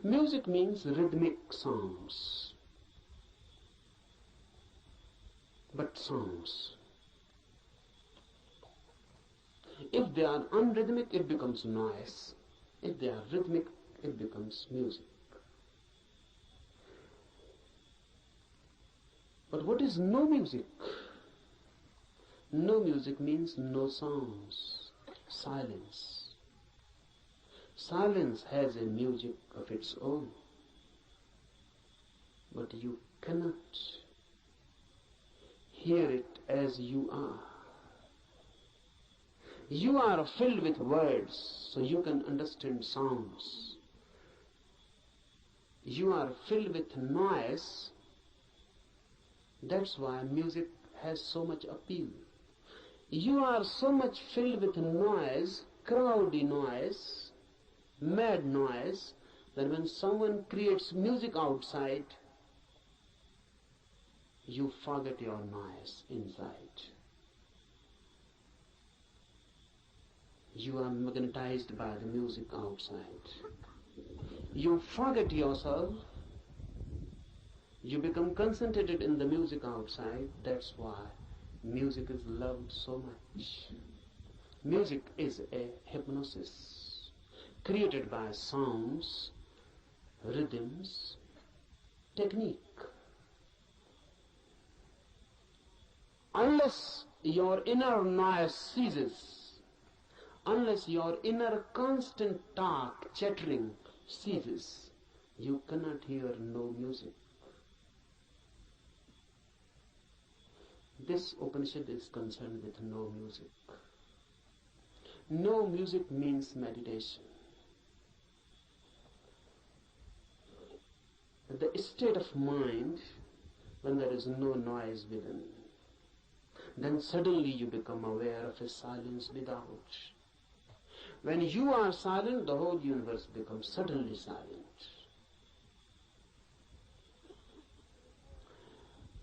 Music means rhythmic sounds. But sounds. If they are unrhythmic, it becomes noise. If they are rhythmic, it becomes music. But what is no music? No music means no sounds, silence. Silence has a music of its own, but you cannot hear it as you are. You are filled with words, so you can understand sounds. You are filled with noise, that's why music has so much appeal. You are so much filled with noise, crowdy noise, mad noise, that when someone creates music outside, you forget your noise inside. You are magnetized by the music outside. You forget yourself. You become concentrated in the music outside. That's why music is loved so much. Music is a hypnosis created by sounds, rhythms, technique. Unless your inner noise ceases, unless your inner constant talk, chattering ceases, you cannot hear no music. This Upanishad is concerned with no music. No music means meditation. The state of mind when there is no noise within, then suddenly you become aware of a silence without. When you are silent, the whole universe becomes suddenly silent.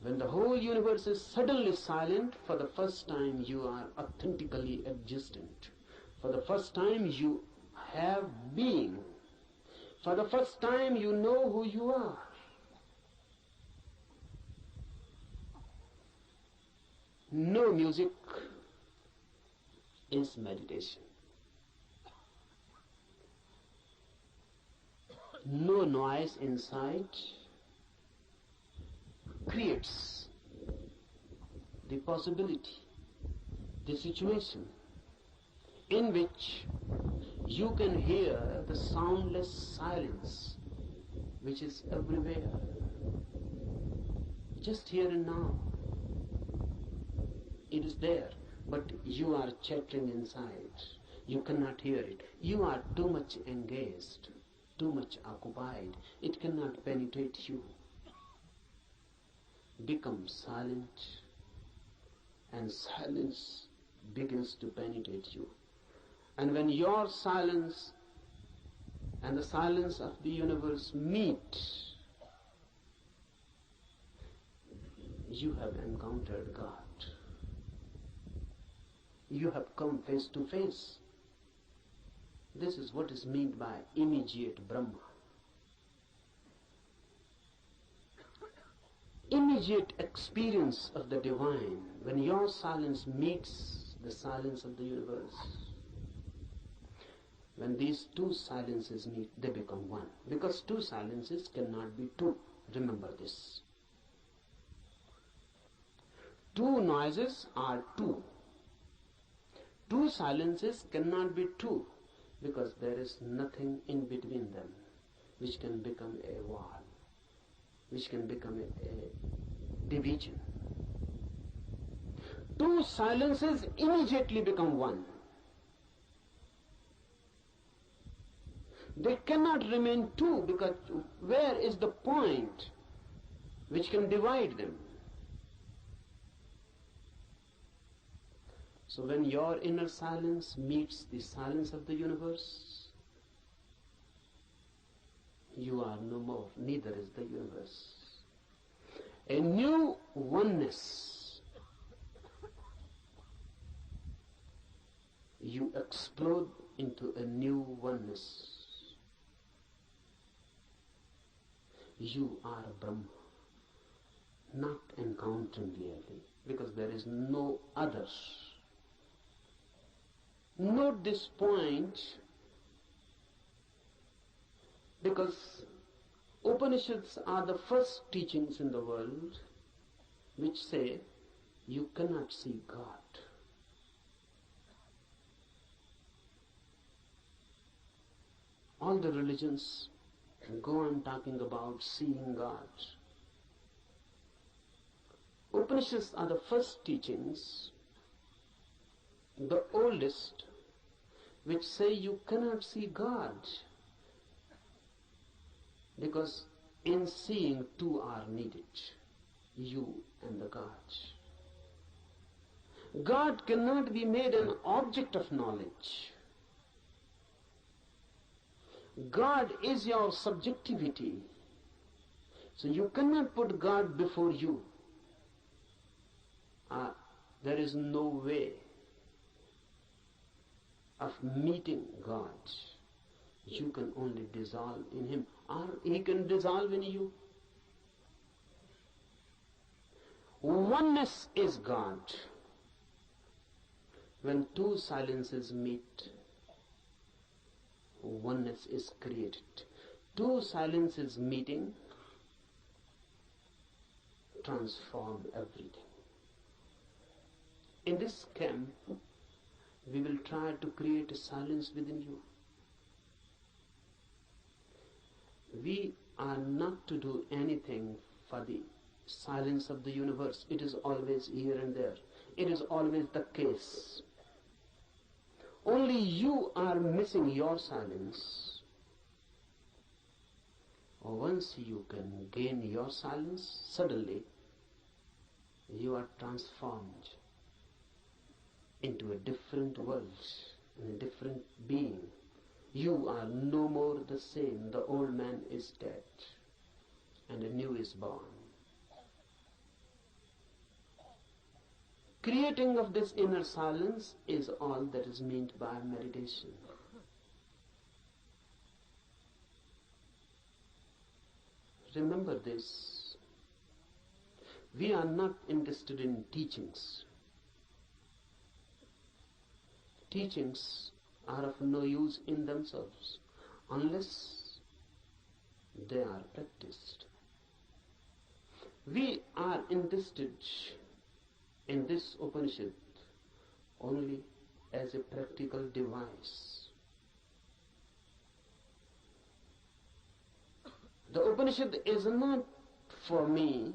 When the whole universe is suddenly silent, for the first time you are authentically existent. For the first time you have being. For the first time you know who you are. No music is meditation. No noise inside creates the possibility, the situation in which you can hear the soundless silence which is everywhere, just here and now. It is there, but you are chattering inside. You cannot hear it. You are too much engaged, too much occupied. It cannot penetrate you. Become silent, and silence begins to penetrate you. And when your silence and the silence of the universe meet, you have encountered God. You have come face to face. This is what is meant by immediate Brahma. Immediate experience of the divine, when your silence meets the silence of the universe. When these two silences meet, they become one. Because two silences cannot be two. Remember this. Two noises are two. Two silences cannot be two, because there is nothing in between them which can become a wall, which can become a division. Two silences immediately become one. They cannot remain two, because where is the point which can divide them? So when your inner silence meets the silence of the universe, you are no more, neither is the universe. A new oneness. You explode into a new oneness. You are Brahma, not encountering really, because there is no other. Note this point, because Upanishads are the first teachings in the world which say you cannot see God. All the religions go on talking about seeing God. Upanishads are the first teachings, the oldest, which say you cannot see God, because in seeing two are needed, you and the God. God cannot be made an object of knowledge. God is your subjectivity. So you cannot put God before you. There is no way of meeting God. You can only dissolve in Him, or He can dissolve in you. Oneness is God. When two silences meet, oneness is created. Two silences meeting transform everything. In this camp, we will try to create a silence within you. We are not to do anything for the silence of the universe. It is always here and there. It is always the case. Only you are missing your silence. Once you can gain your silence, suddenly you are transformed into a different world, in a different being. You are no more the same. The old man is dead and a new is born. Creating of this inner silence is all that is meant by meditation. Remember this. We are not interested in teachings. Teachings are of no use in themselves unless they are practiced. We are interested in this Upanishad only as a practical device. The Upanishad is not for me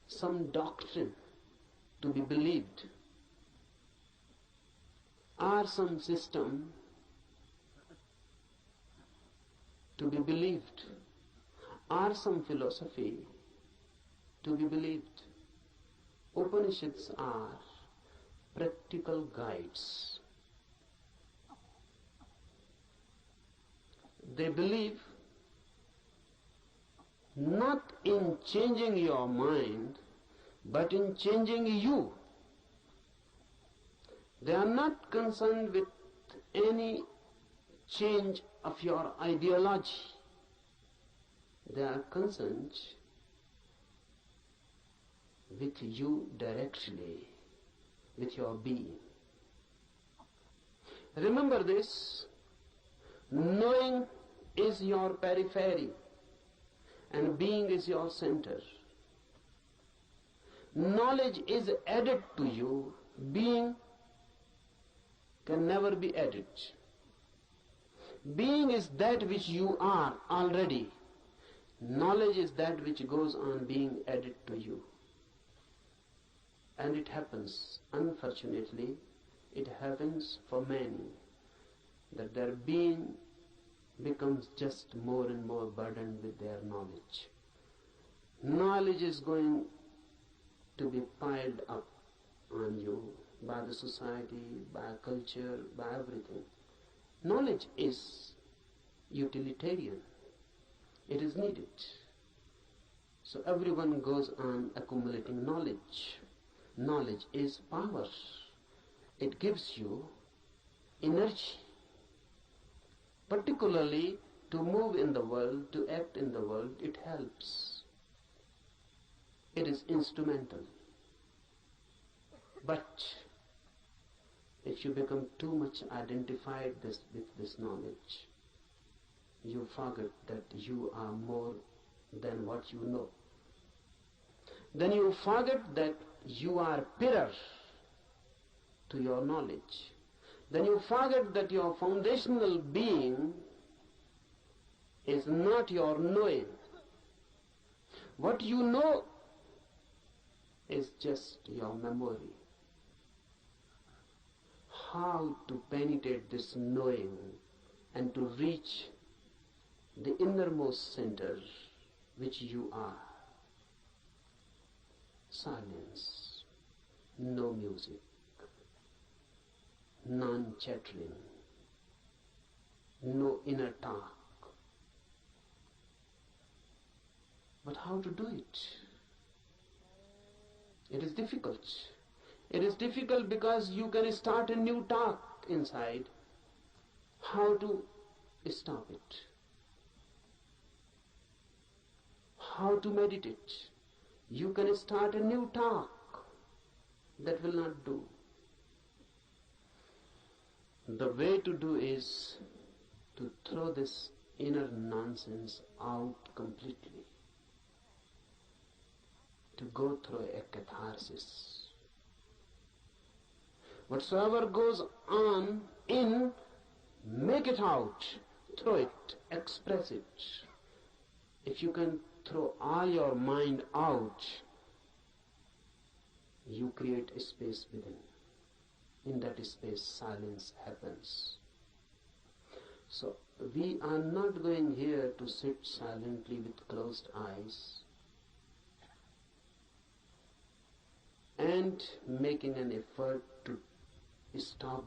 some doctrine to be believed, or some system to be believed, or some philosophy to be believed. Upanishads are practical guides. They believe not in changing your mind, but in changing you. They are not concerned with any change of your ideology. They are concerned with you directly, with your being. Remember this, knowing is your periphery and being is your center. Knowledge is added to you, being can never be added. Being is that which you are already. Knowledge is that which goes on being added to you. And it happens, unfortunately, it happens for many, that their being becomes just more and more burdened with their knowledge. Knowledge is going to be piled up on you by the society, by culture, by everything. Knowledge is utilitarian. It is needed. So everyone goes on accumulating knowledge. Knowledge is power. It gives you energy. Particularly to move in the world, to act in the world, it helps. It is instrumental. But if you become too much identified with this knowledge, you forget that you are more than what you know. Then you forget that you are pillar to your knowledge. Then you forget that your foundational being is not your knowing. What you know is just your memory. How to penetrate this knowing and to reach the innermost center which you are. Silence, no music, non-chattering, no inner talk. But how to do it? It is difficult. It is difficult because you can start a new talk inside. How to stop it? How to meditate? You can start a new talk. That will not do. The way to do is to throw this inner nonsense out completely. To go through a catharsis. Whatsoever goes on in, make it out, throw it, express it. If you can throw all your mind out, you create a space within. In that space, silence happens. So, we are not going here to sit silently with closed eyes and making an effort to stop